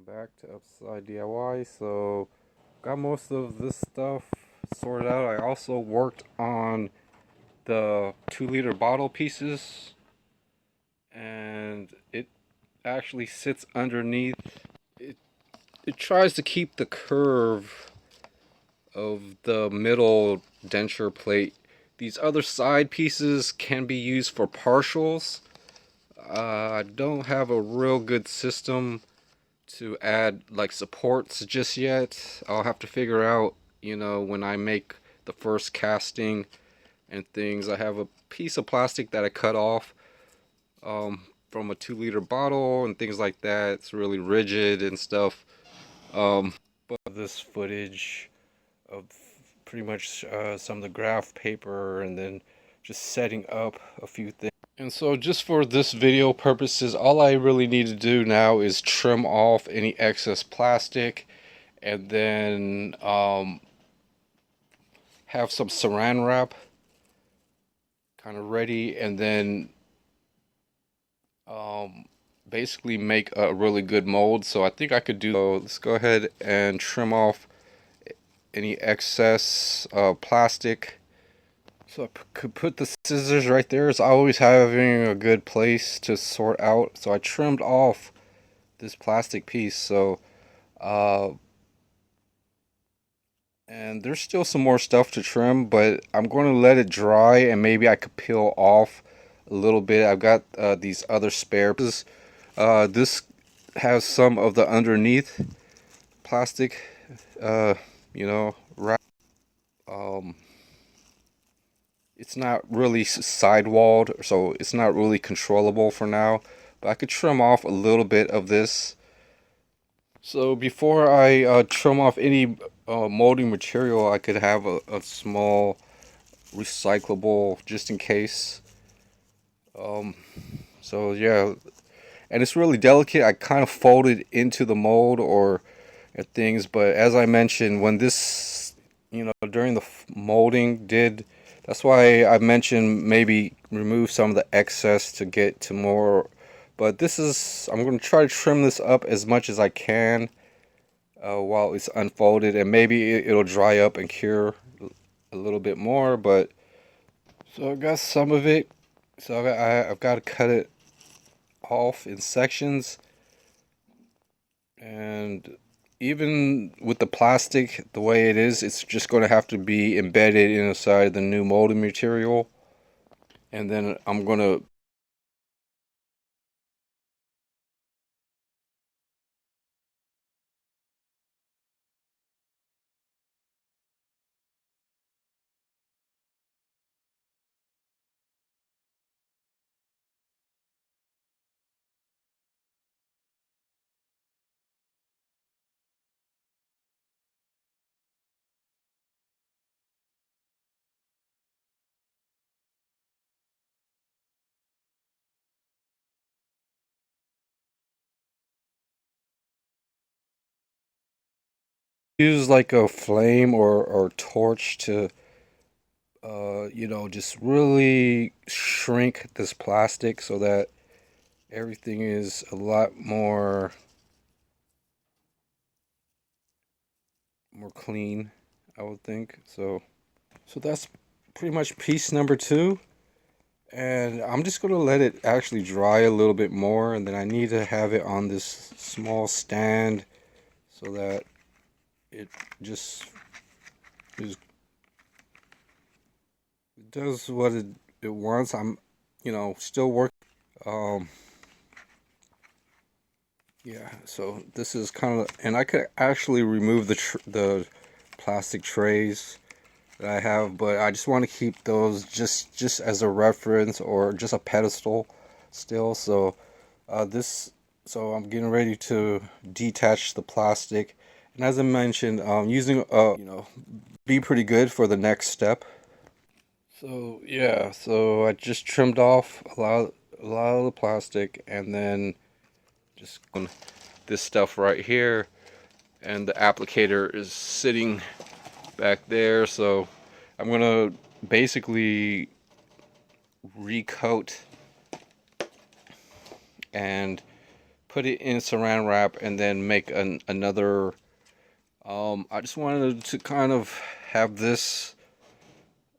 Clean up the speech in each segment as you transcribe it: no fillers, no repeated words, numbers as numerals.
Back to Upside DIY. So, got most of this stuff sorted out. I also worked on the 2-liter bottle pieces, and it actually sits underneath. It, it tries to keep the curve of the middle denture plate. These other side pieces can be used for partials. I don't have a real good system to add like supports just yet. I'll have to figure out, when I make the first casting and things. I have a piece of plastic that I cut off from a 2-liter bottle and things like that. It's really rigid and stuff. But this footage of pretty much some of the graph paper and then just setting up a few things. And so just for this video purposes, all I really need to do now is trim off any excess plastic and then have some saran wrap kind of ready, and then basically make a really good mold. So I think I could do, so let's go ahead and trim off any excess plastic. So I could put the scissors right there. It's always having a good place to sort out. So I trimmed off this plastic piece. So, and there's still some more stuff to trim, but I'm going to let it dry and maybe I could peel off a little bit. I've got these other spare pieces. This has some of the underneath plastic, wrap. It's not really sidewalled, so it's not really controllable for now, but I could trim off a little bit of this. So before I trim off any molding material, I could have a small recyclable just in case. So yeah, and it's really delicate. I kind of fold it into the mold or things, but as I mentioned, when this, during the molding that's why I mentioned maybe remove some of the excess to get to more. But I'm going to try to trim this up as much as I can while it's unfolded, and maybe it'll dry up and cure a little bit more. But so I got some of it, so I've got to cut it off in sections. And even with the plastic the way it is, it's just going to have to be embedded inside the new molding material. And then I'm going to use like a flame or torch to just really shrink this plastic so that everything is a lot more clean, I would think. So that's pretty much piece number 2. And I'm just going to let it actually dry a little bit more, and then I need to have it on this small stand so that it just is, it does what it wants. I'm, still working. Yeah, so this is kind of, and I could actually remove the plastic trays that I have, but I just want to keep those just as a reference or just a pedestal still. So so I'm getting ready to detach the plastic, and as I mentioned, using be pretty good for the next step. So yeah, so I just trimmed off a lot of the plastic, and then just this stuff right here, and the applicator is sitting back there. So I'm gonna basically recoat and put it in saran wrap and then make another. I just wanted to kind of have this,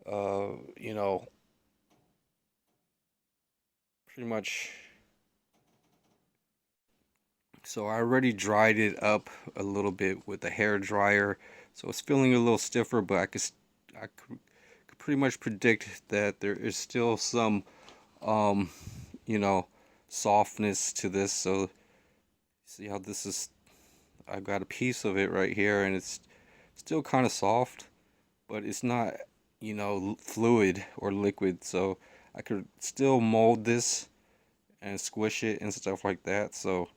you know, pretty much. So I already dried it up a little bit with the hair dryer, so it's feeling a little stiffer, but I could pretty much predict that there is still some, um, you know, softness to this. So see how this is, I've got a piece of it right here and it's still kind of soft, but it's not, you know, fluid or liquid. So I could still mold this and squish it and stuff like that. So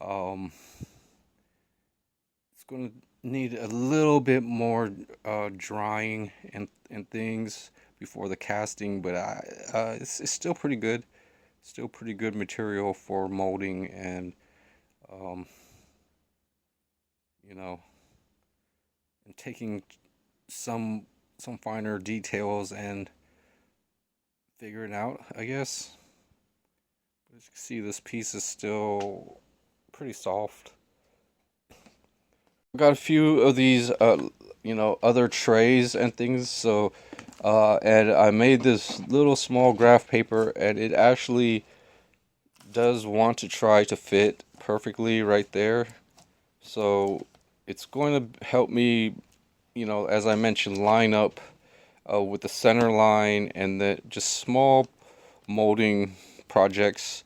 um, it's going to need a little bit more drying and things before the casting, but it's still pretty good. Still pretty good material for molding and um, you know, and taking some finer details and figuring out, I guess. As you can see, this piece is still pretty soft. I've got a few of these, you know, other trays and things. So, and I made this little small graph paper, and it actually does want to try to fit perfectly right there. So it's going to help me, you know, as I mentioned, line up with the center line and the just small molding projects.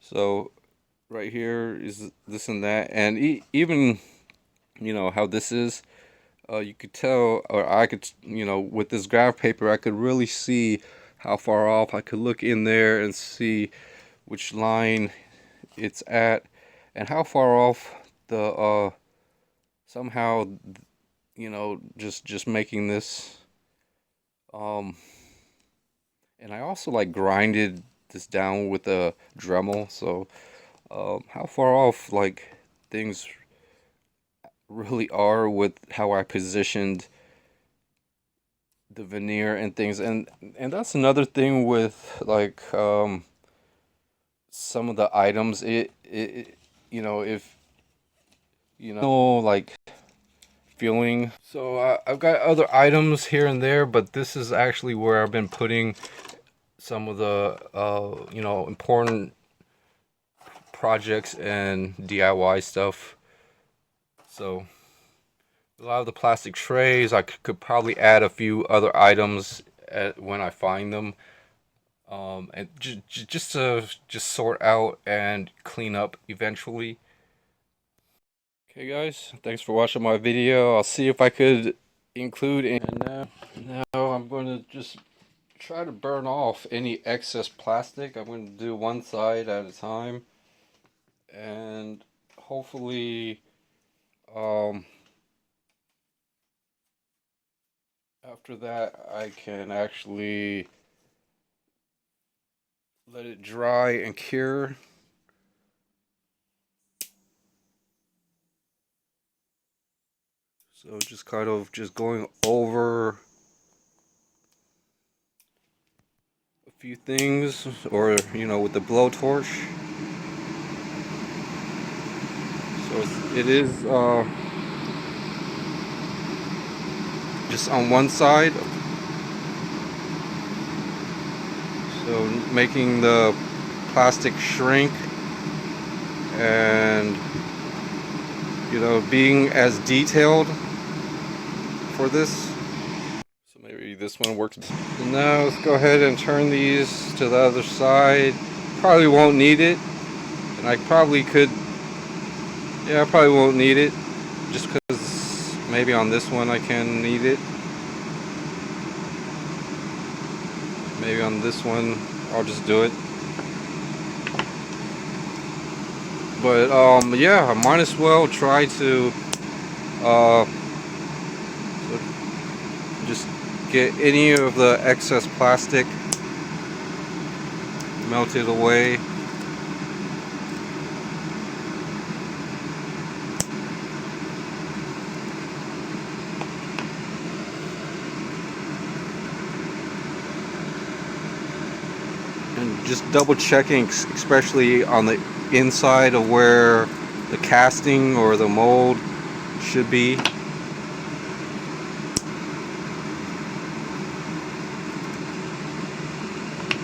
So right here is this and that, and even, you know, how this is, you could tell, or I could, you know, with this graph paper I could really see how far off. I could look in there and see which line it's at and how far off the somehow, you know, just making this, and I also like grinded this down with a Dremel. So how far off like things really are with how I positioned the veneer and things. And that's another thing with like some of the items. It you know, if you know, like feeling. So I've got other items here and there, but this is actually where I've been putting some of the you know, important projects and DIY stuff. So a lot of the plastic trays, I could probably add a few other items when I find them, and just to sort out and clean up eventually. Okay, guys, thanks for watching my video. I'll see if I could include in. Now I'm going to just try to burn off any excess plastic. I'm going to do one side at a time, and hopefully after that I can actually let it dry and cure. So just kind of just going over a few things, or you know, with the blowtorch. So it is just on one side. So making the plastic shrink and, you know, being as detailed for this. So maybe this one works. So now let's go ahead and turn these to the other side. Probably won't need it, and I probably could, yeah, I probably won't need it, just because maybe on this one I can need it. Maybe on this one I'll just do it. But yeah, I might as well try to just get any of the excess plastic melted away. And just double checking, especially on the inside of where the casting or the mold should be.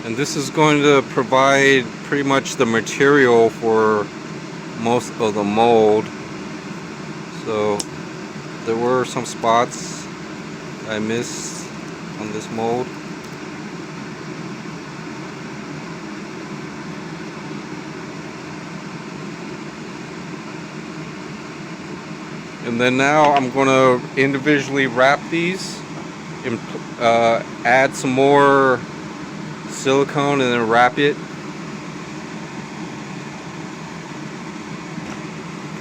And this is going to provide pretty much the material for most of the mold. So there were some spots I missed on this mold. And then now I'm going to individually wrap these and add some more silicone and then wrap it.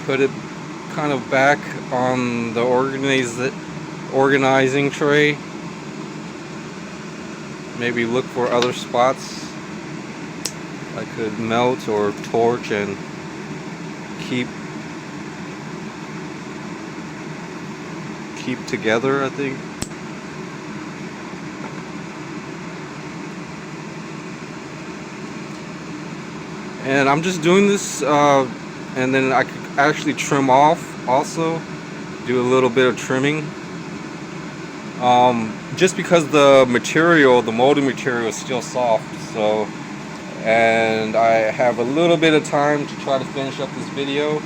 Put it kind of back on the organizing tray. Maybe look for other spots I could melt or torch and keep together, I think. And I'm just doing this and then I could actually trim off also, do a little bit of trimming, just because the material, the molding material, is still soft. So, and I have a little bit of time to try to finish up this video.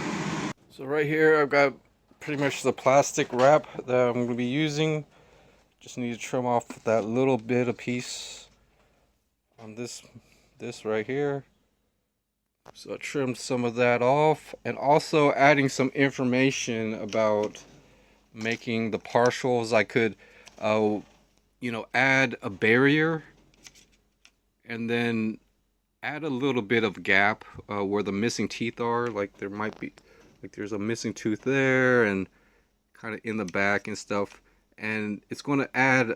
So right here I've got pretty much the plastic wrap that I'm going to be using. Just need to trim off that little bit of piece on this right here. So I trimmed some of that off, and also adding some information about making the partials. I could you know, add a barrier and then add a little bit of gap where the missing teeth are. Like there might be, like there's a missing tooth there and kind of in the back and stuff, and it's going to add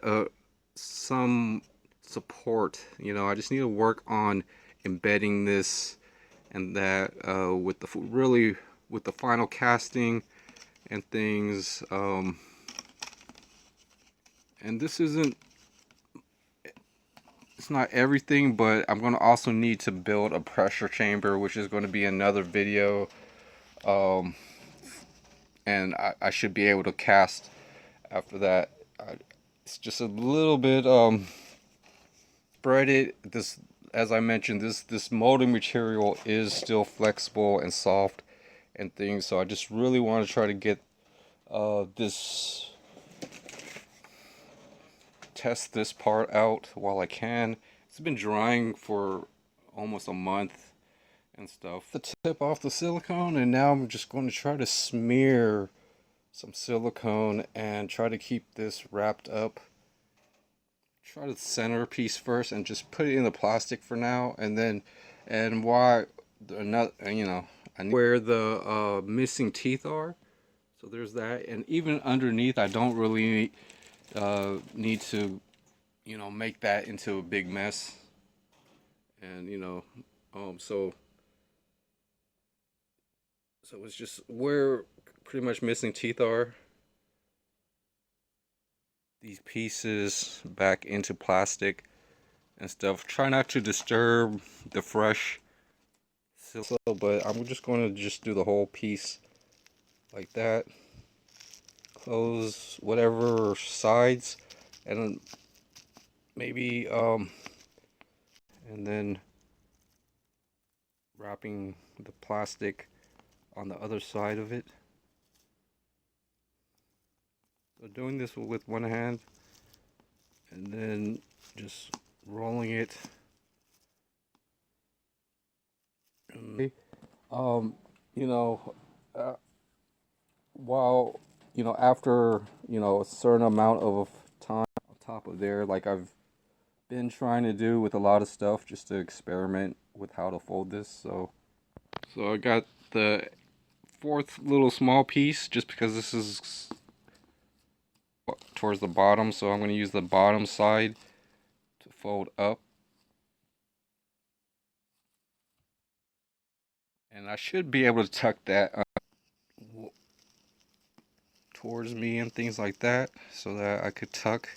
some support. You know, I just need to work on embedding this and that with the final casting and things. And this isn't, it's not everything, but I'm going to also need to build a pressure chamber, which is going to be another video. And I should be able to cast after that. It's just a little bit spread it. This, as I mentioned, this molding material is still flexible and soft and things, so I just really want to try to get test this part out while I can. It's been drying for almost a month and stuff. The tip off the silicone, and now I'm just going to try to smear some silicone and try to keep this wrapped up. Try the center piece first and just put it in the plastic for now, and then why another, you know, I need where the missing teeth are. So there's that, and even underneath I don't really need to, you know, make that into a big mess. And you know, so it's just where pretty much missing teeth are. These pieces back into plastic and stuff. Try not to disturb the fresh silicone, but I'm just going to just do the whole piece like that. Close whatever sides, and then maybe and then wrapping the plastic on the other side of it. So doing this with one hand and then just rolling it. You know, while, you know, after, you know, a certain amount of time on top of there, like I've been trying to do with a lot of stuff, just to experiment with how to fold this. So I got the fourth little small piece, just because this is towards the bottom, so I'm going to use the bottom side to fold up. And I should be able to tuck that towards me and things like that, so that I could tuck